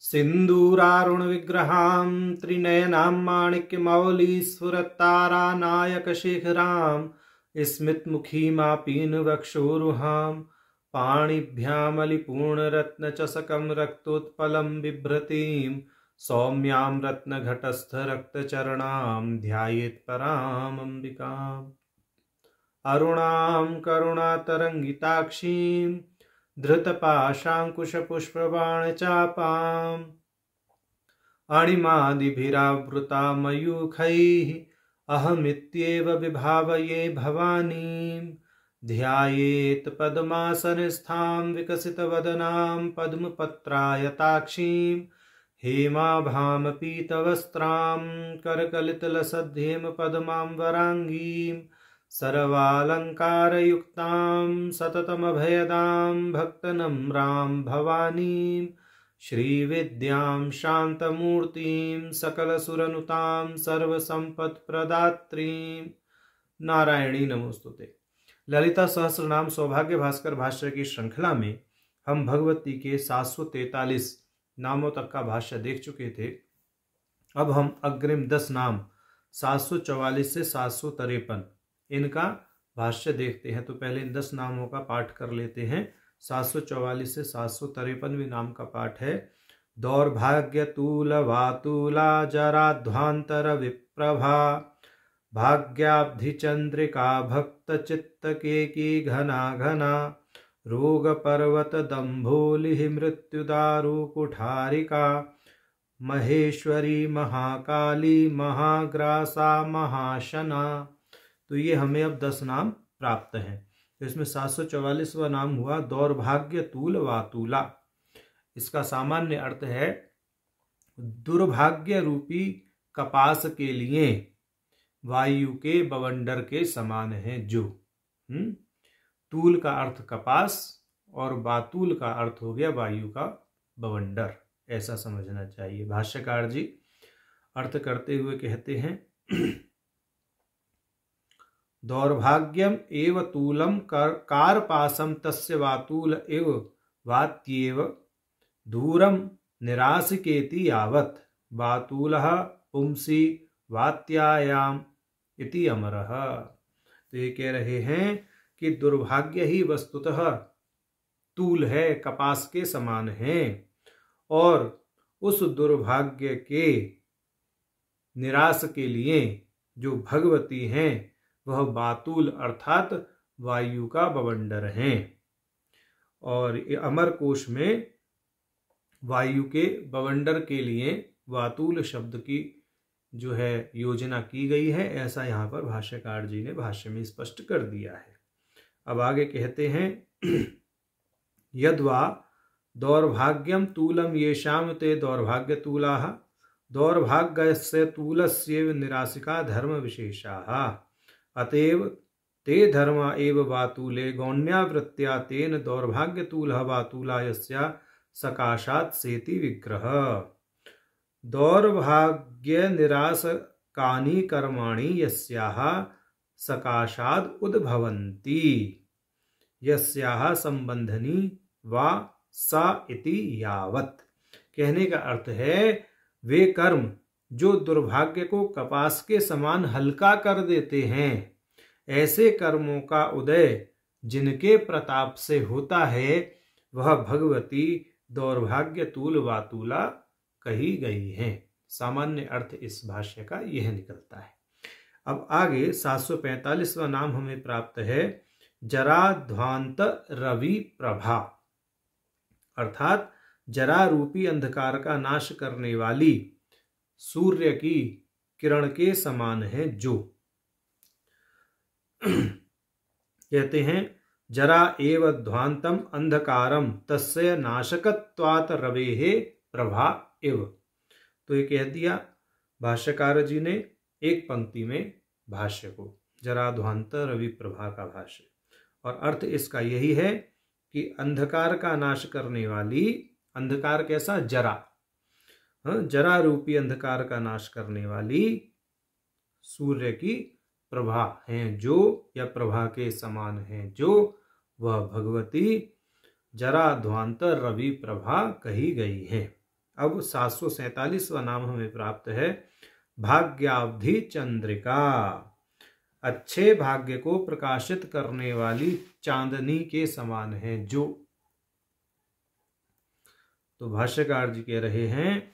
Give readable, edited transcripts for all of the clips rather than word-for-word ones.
सिन्दूरारुण विग्रहां त्रिनयनां माणिक्यमौलिस्फुरत्तारानायकशिखरां स्मितमुखीमापीनवक्षोरुहां पाणिभ्यामलिपूर्णरत्नचषकं रक्तोत्पलं बिभ्रतीं सौम्यां रत्नघटस्थरक्तचरणां ध्यायेत्परामम्बिकाम् अरुणां करुणातरङ्गिताक्षीं धृतपाशाङ्कुशपुष्पबाणचापाम् अणिमादिभिरावृता मयूखैः अहमित्येव विभावये भवानीं ध्यायेत् पद्मासनस्थां विकसितवदनां पद्मपत्रायताक्षीं हेमाभां पीतवस्त्रां करकलितलसद्धेमपद्मां वराङ्गीं सर्वालङ्कारयुक्तां सततमभयदां भक्तनम्रां भवानीं श्रीविद्यां शान्तमूर्तिं सकलसुरनुतां सर्वसम्पत्प्रदात्रीं नारायणी नमोस्तुते। ललिता सहस्रनाम सौभाग्य भास्कर भाष्य की श्रृंखला में हम भगवती के 743 नामों तक का भाष्य देख चुके थे। अब हम अग्रिम 10 नाम 744 से 753 इनका भाष्य देखते हैं। तो पहले इन 10 नामों का पाठ कर लेते हैं। 744 से 753 नाम का पाठ है। दौर्भाग्यतूल वातूला जराध्वांतर विप्रभा भाग्याब्धिचंद्रिका भक्त चित्तकेकी घना घना रोग पर्वत दंभोलिः मृत्युदारु कुठारिका महेश्वरी महाकाली महाग्रासा महाशना। तो ये हमें अब 10 नाम प्राप्त हैं। तो इसमें 744वां नाम हुआ दौर्भाग्य तूल वातूला। इसका सामान्य अर्थ है दुर्भाग्य रूपी कपास के लिए वायु के बवंडर के समान है जो। तूल का अर्थ कपास और बातूल का अर्थ हो गया वायु का बवंडर, ऐसा समझना चाहिए। भाष्यकार जी अर्थ करते हुए कहते हैं दौर्भाग्यम एव तूलम कारपासम तस्य वातूल एव वात्येव दूरम निरासिकेति यावत् वातूलः पुंसी वात्यायाम इति अमरः। तो ये कह रहे हैं कि दुर्भाग्य ही वस्तुतः तूल है, कपास के समान है, और उस दुर्भाग्य के निराश के लिए जो भगवती हैं वह बातूल अर्थात वायु का बवंडर हैं। और अमर कोश में वायु के बवंडर के लिए वातूल शब्द की जो है योजना की गई है, ऐसा यहाँ पर भाष्यकार जी ने भाष्य में स्पष्ट कर दिया है। अब आगे कहते हैं यद्वा दौर्भाग्यम तूलम येषाम ते दौर्भाग्य तूलाः दौर्भाग्यस्य तूलस्यैव निरासिका धर्म विशेषाः अतएव ते धर्मा एव वातूले गौण्यावृत्त्या तेन दौर्भाग्य तूलः वातूला यस्या सकाशात् सेति विग्रह। दौर्भाग्य निरासकानि कर्माणि यस्याः सकाशाद् उद्भवन्ति यस्याः संबंधनी वा सा इति यावत्। कहने का अर्थ है वे कर्म जो दुर्भाग्य को कपास के समान हल्का कर देते हैं, ऐसे कर्मों का उदय जिनके प्रताप से होता है वह भगवती दौर्भाग्य तूल वातूला कही गई है। सामान्य अर्थ इस भाष्य का यह निकलता है। अब आगे 745वां नाम हमें प्राप्त है जराध्वांत रवि प्रभा, अर्थात जरा रूपी अंधकार का नाश करने वाली सूर्य की किरण के समान है जो। कहते हैं जरा एव ध्वांतम अंधकारम तस्य नाशकत्वात् रवेः प्रभा एव। तो ये कह दिया भाष्यकार जी ने एक पंक्ति में भाष्य को, जरा ध्वांत रवि प्रभा का भाष्य, और अर्थ इसका यही है कि अंधकार का नाश करने वाली, अंधकार कैसा, जरा, जरा रूपी अंधकार का नाश करने वाली सूर्य की प्रभा हैं जो, या प्रभा के समान हैं जो, वह भगवती जरा ध्वांत रवि प्रभा कही गई है। अब 747वां नाम हमें प्राप्त है भाग्याब्धि चंद्रिका, अच्छे भाग्य को प्रकाशित करने वाली चांदनी के समान है जो। तो भाष्यकार जी कह रहे हैं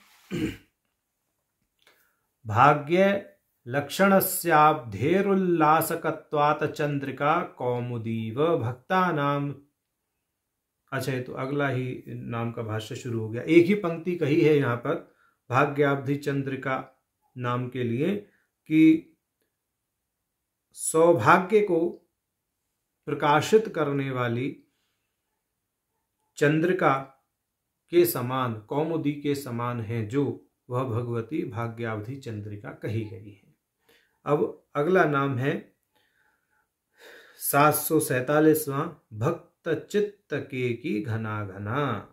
भाग्य लक्षणस्याब्धेरुल्लासकत्वात् चंद्रिका कौमुदीव भक्तानाम। अच्छा, ये तो अगला ही नाम का भाष्य शुरू हो गया। एक ही पंक्ति कही है यहाँ पर भाग्याब्धि चंद्रिका नाम के लिए कि सौभाग्य को प्रकाशित करने वाली चंद्रिका के समान, कौमुदी के समान है जो, वह भगवती भाग्याब्धि चंद्रिका कही गई है। अब अगला नाम है 747वां भक्त चित्त के की घना घना,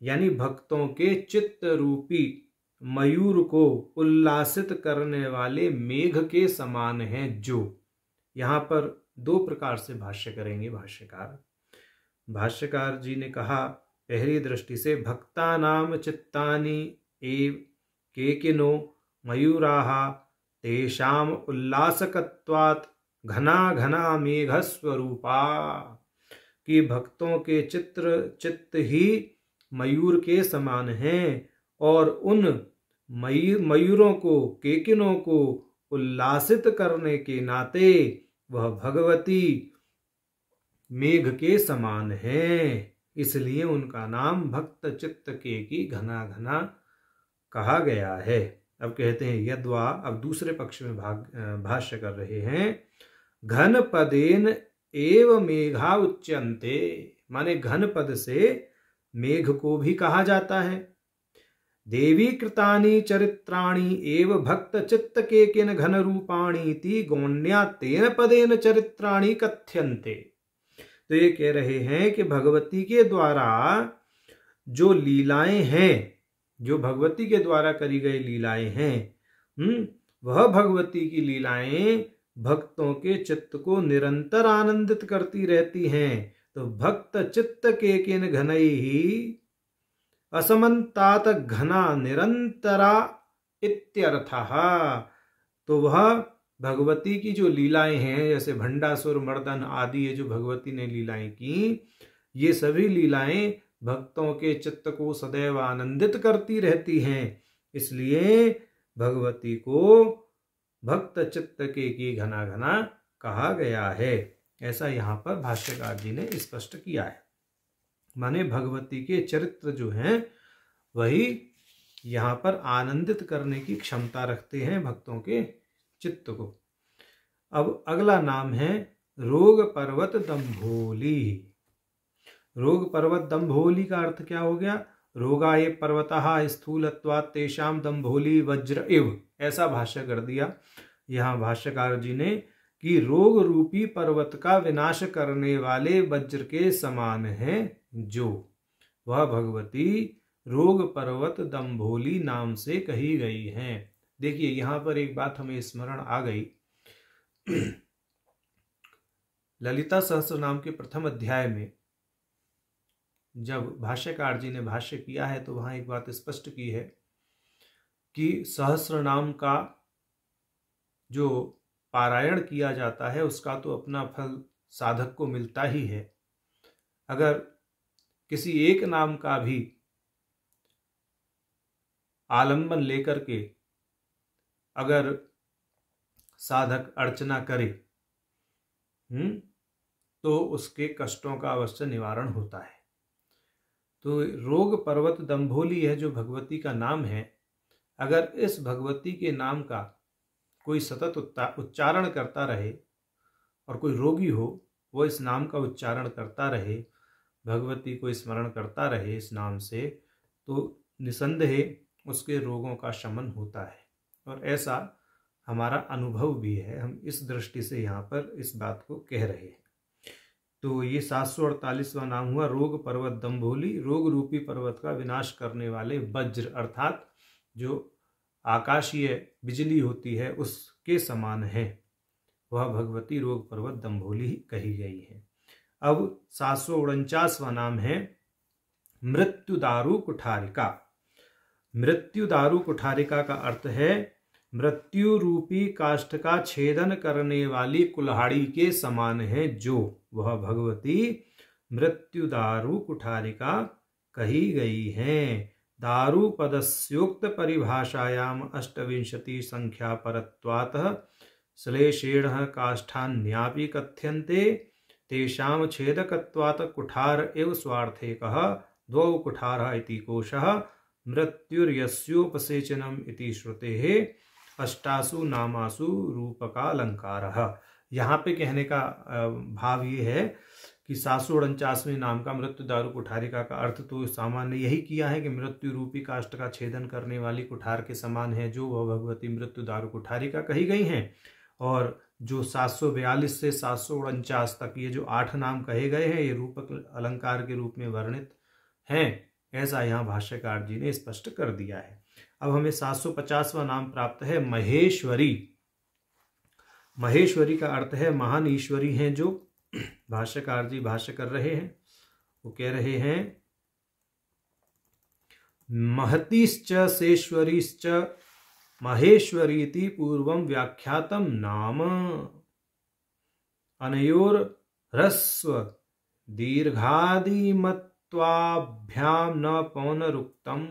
यानी भक्तों के चित्त रूपी मयूर को उल्लासित करने वाले मेघ के समान है जो। यहाँ पर दो प्रकार से भाष्य करेंगे भाष्यकार। भाष्यकार जी ने कहा पहली दृष्टि से भक्तानाम चित्तानि एव केकिनो मयूराः तेषाम उल्लासकत्वात् घना घना मेघ स्वरूपा, कि भक्तों के चित्त ही मयूर के समान हैं और उन मयूरों को, केकिनों को उल्लासित करने के नाते वह भगवती मेघ के समान है, इसलिए उनका नाम भक्त चित्त केकी घना घना कहा गया है। अब कहते हैं यद्वा, अब दूसरे पक्ष में भाष्य कर रहे हैं, घन पदेन एव मेघा उच्यन्ते, माने घन पद से मेघ को भी कहा जाता है। देवी कृतानि चरित्राणि एव भक्त चित्त के किन घन रूपाणि ति गौण्या तेन पदेन चरित्राणि कथ्यन्ते। तो ये कह रहे हैं कि भगवती के द्वारा जो लीलाएं हैं, जो भगवती के द्वारा करी गई लीलाएं हैं, वह भगवती की लीलाएं भक्तों के चित्त को निरंतर आनंदित करती रहती हैं। तो भक्त चित्त के किन घनई ही असमन्तात घना निरंतरा इत्यर्थः। तो वह भगवती की जो लीलाएं हैं, जैसे भंडासुर मर्दन आदि ये जो भगवती ने लीलाएं की, ये सभी लीलाएं भक्तों के चित्त को सदैव आनंदित करती रहती हैं, इसलिए भगवती को भक्त चित्त के की घना घना कहा गया है। ऐसा यहाँ पर भाष्यकार जी ने स्पष्ट किया है। माने भगवती के चरित्र जो हैं वही यहाँ पर आनंदित करने की क्षमता रखते हैं भक्तों के चित्त को। अब अगला नाम है रोग पर्वत दंभोली। रोग पर्वत दंभोली का अर्थ क्या हो गया? रोगाये पर्वतः स्थूलत्वात् तेषां दंभोली वज्र इव, ऐसा भाष्य कर दिया यहाँ भाष्यकार जी ने कि रोग रूपी पर्वत का विनाश करने वाले वज्र के समान है जो, वह भगवती रोग पर्वत दंभोली नाम से कही गई है। देखिए यहाँ पर एक बात हमें स्मरण आ गई। ललिता सहस्त्र नाम के प्रथम अध्याय में जब भाष्यकार जी ने भाष्य किया है तो वहां एक बात स्पष्ट की है कि सहस्त्र नाम का जो पारायण किया जाता है उसका तो अपना फल साधक को मिलता ही है। अगर किसी एक नाम का भी आलंबन लेकर के अगर साधक अर्चना करे तो उसके कष्टों का अवश्य निवारण होता है। तो रोग पर्वत दंभोली है जो भगवती का नाम है, अगर इस भगवती के नाम का कोई सतत उच्चारण करता रहे और कोई रोगी हो वो इस नाम का उच्चारण करता रहे, भगवती को स्मरण करता रहे इस नाम से, तो निसंदेह उसके रोगों का शमन होता है। और ऐसा हमारा अनुभव भी है, हम इस दृष्टि से यहाँ पर इस बात को कह रहे हैं। तो ये 748वां नाम हुआ रोग पर्वत दंभोली। रोग रूपी पर्वत का विनाश करने वाले वज्र, अर्थात जो आकाशीय बिजली होती है उसके समान है, वह भगवती रोग पर्वत दंभोली ही कही गई है। अब 749वां नाम है मृत्यु दारु कुठारिका। मृत्यु दारु कुठारिका का अर्थ है मृत्यु रूपी काष्ठ का छेदन करने वाली कुल्हाड़ी के समान है जो, वह भगवती मृत्यु दारु कुठारिका कही गई है। दारु पदस्योक्त परिभाषायाम अष्टविंशति संख्या परत्वातः श्लेषेण काष्ठान्यापि कथ्यन्ते तेषां छेदकत्वात् कुठार एव स्वार्थेकः द्वौ कुठारः इति कोशः मृत्युर्यस्योपसेचनम् इति श्रुतेः अष्टासु नामासु रूपकालंकारः। यहाँ पे कहने का भाव ये है कि 749वें नाम का मृत्यु दारु कुठारिका का अर्थ तो सामान्य यही किया है कि मृत्यु रूपी काष्ठ का छेदन करने वाली कुठार के समान है जो, वह भगवती मृत्यु दारु कुठारिका कही गई हैं। और जो 742 से 749 तक ये जो 8 नाम कहे गए हैं ये रूपक अलंकार के रूप में वर्णित हैं, ऐसा यहाँ भाष्यकार जी ने स्पष्ट कर दिया है। अब हमें 750वां नाम प्राप्त है महेश्वरी। महेश्वरी का अर्थ है महान ईश्वरी हैं जो। भाष्यकार जी भाष्य कर रहे हैं, वो कह रहे हैं महतीश्च सेश्वरीश्च महेश्वरीति पूर्वं व्याख्यातम नाम अनयोर ह्रस्व दीर्घादिमत्वाभ्याम न पौनरुक्तम।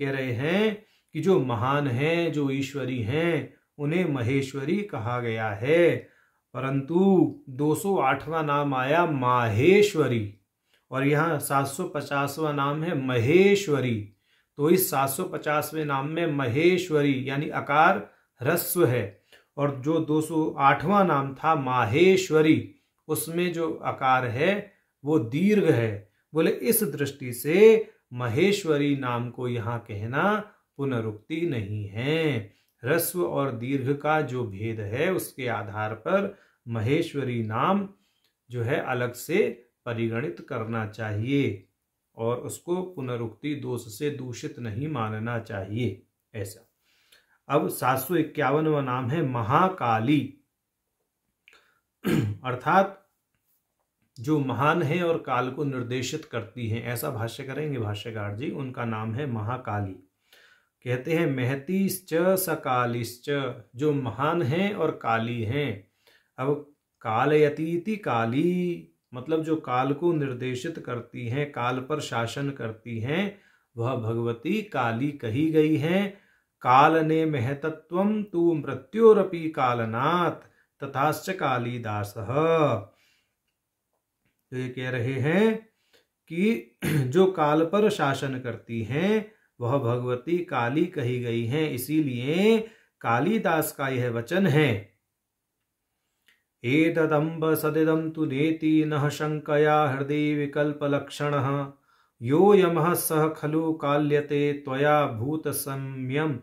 कह रहे हैं कि जो महान हैं, जो ईश्वरी हैं, उन्हें महेश्वरी कहा गया है, परंतु 208वां नाम आया माहेश्वरी और यहाँ 750वां नाम है महेश्वरी। तो इस 750वें नाम में महेश्वरी यानी अकार ह्रस्व है और जो 208वां नाम था माहेश्वरी उसमें जो अकार है वो दीर्घ है। बोले इस दृष्टि से महेश्वरी नाम को यहाँ कहना पुनरुक्ति नहीं है। ह्रस्व और दीर्घ का जो भेद है उसके आधार पर महेश्वरी नाम जो है अलग से परिगणित करना चाहिए और उसको पुनरुक्ति दोष से दूषित नहीं मानना चाहिए। ऐसा। अब 751वां नाम है महाकाली, अर्थात जो महान है और काल को निर्देशित करती हैं, ऐसा भाष्य करेंगे भाष्यकार जी। उनका नाम है महाकाली। कहते हैं महतीश्च सकालिश्च, जो महान हैं और काली हैं। अब कालयतीति काली मतलब जो काल को निर्देशित करती हैं, काल पर शासन करती हैं, वह भगवती काली कही गई हैं। कालने महतत्वं तु मृत्योरपि कालनात् तथाश्च कालिदासः। तो ये कह रहे हैं कि जो काल पर शासन करती हैं वह भगवती काली कही गई हैं, इसीलिए कालिदास का यह वचन है एतदम्ब सदिदं तु नेति नः शंकया हृदय विकल्प लक्षणः यो यमः सह खलु काल्यते त्वया भूत सम्यम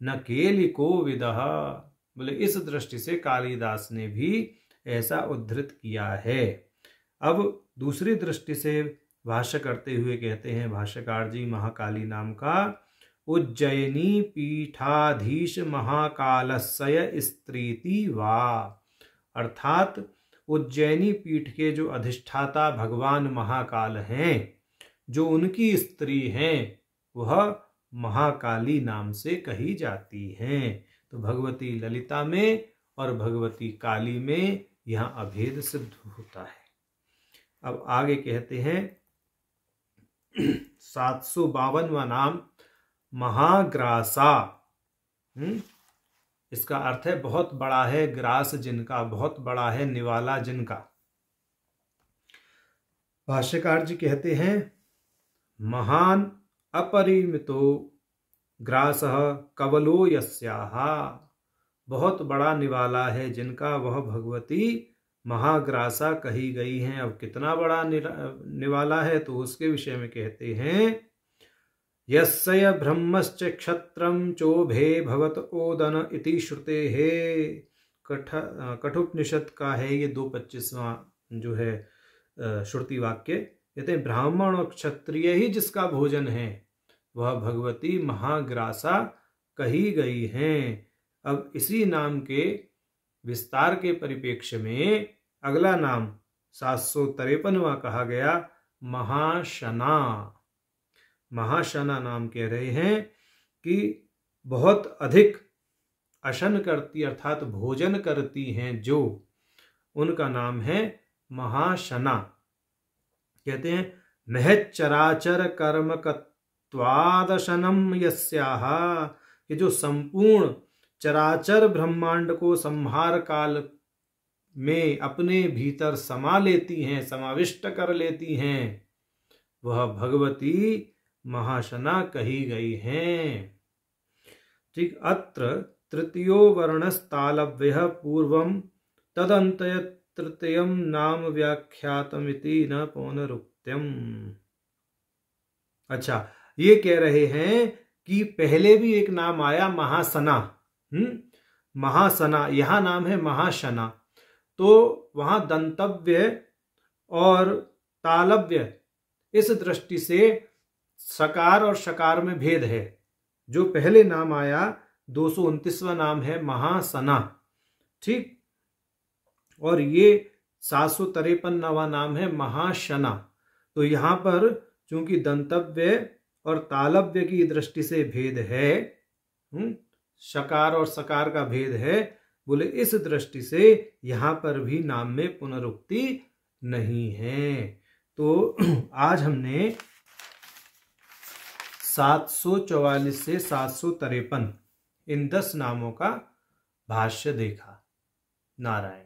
न केलिको विदः। बोले इस दृष्टि से कालिदास ने भी ऐसा उद्धृत किया है। अब दूसरी दृष्टि से भाष्य करते हुए कहते हैं भाष्यकार जी महाकाली नाम का उज्जयिनी पीठाधीश महाकालस्य स्त्रीति वा, अर्थात उज्जैनी पीठ के जो अधिष्ठाता भगवान महाकाल हैं, जो उनकी स्त्री हैं, वह महाकाली नाम से कही जाती हैं। तो भगवती ललिता में और भगवती काली में यहाँ अभेद सिद्ध होता है। अब आगे कहते हैं 752वां नाम महाग्रासा। इसका अर्थ है बहुत बड़ा है, ग्रास जिनका बहुत बड़ा है, निवाला जिनका। भाष्यकार जी कहते हैं महान अपरिमितो ग्रासः कवलो यस्याः, बहुत बड़ा निवाला है जिनका, वह भगवती महाग्रासा कही गई हैं। अब कितना बड़ा निवाला है तो उसके विषय में कहते हैं यस्य ब्रह्मश्च क्षत्रं चोभे भवत ओदन इति श्रुतेः। कठोपनिषद का है ये 225वां जो है श्रुति वाक्य। कहते हैं ब्राह्मण और क्षत्रिय ही जिसका भोजन है वह भगवती महाग्रासा कही गई हैं। अब इसी नाम के विस्तार के परिप्रेक्ष्य में अगला नाम 753वां कहा गया महाशना। महाशना नाम कह रहे हैं कि बहुत अधिक अशन करती अर्थात भोजन करती हैं जो, उनका नाम है महाशना। कहते हैं महच्चराचर कर्मकत्वादशनम यस्याः, कि जो संपूर्ण चराचर ब्रह्मांड को संहार काल में अपने भीतर समा लेती हैं, समाविष्ट कर लेती हैं, वह भगवती महाशना कही गई हैं। ठीक। अत्र तृतीयो वर्णस्तालव्यः पूर्वं तदन्तय तृतीयं नाम व्याख्यातमिति न पौनरुक्त्यम्। अच्छा, ये कह रहे हैं कि पहले भी एक नाम आया महासना। महासना, यहां नाम है महाशना। तो वहां दंतव्य और तालव्य, इस दृष्टि से सकार और शकार में भेद है। जो पहले नाम आया 229वां नाम है महासना, ठीक, और ये 753वां नाम है महाशना। तो यहां पर चूंकि दंतव्य और तालव्य की दृष्टि से भेद है, शकार और सकार का भेद है, बोले इस दृष्टि से यहां पर भी नाम में पुनरुक्ति नहीं है। तो आज हमने 744 से 753 इन 10 नामों का भाष्य देखा। नारायण।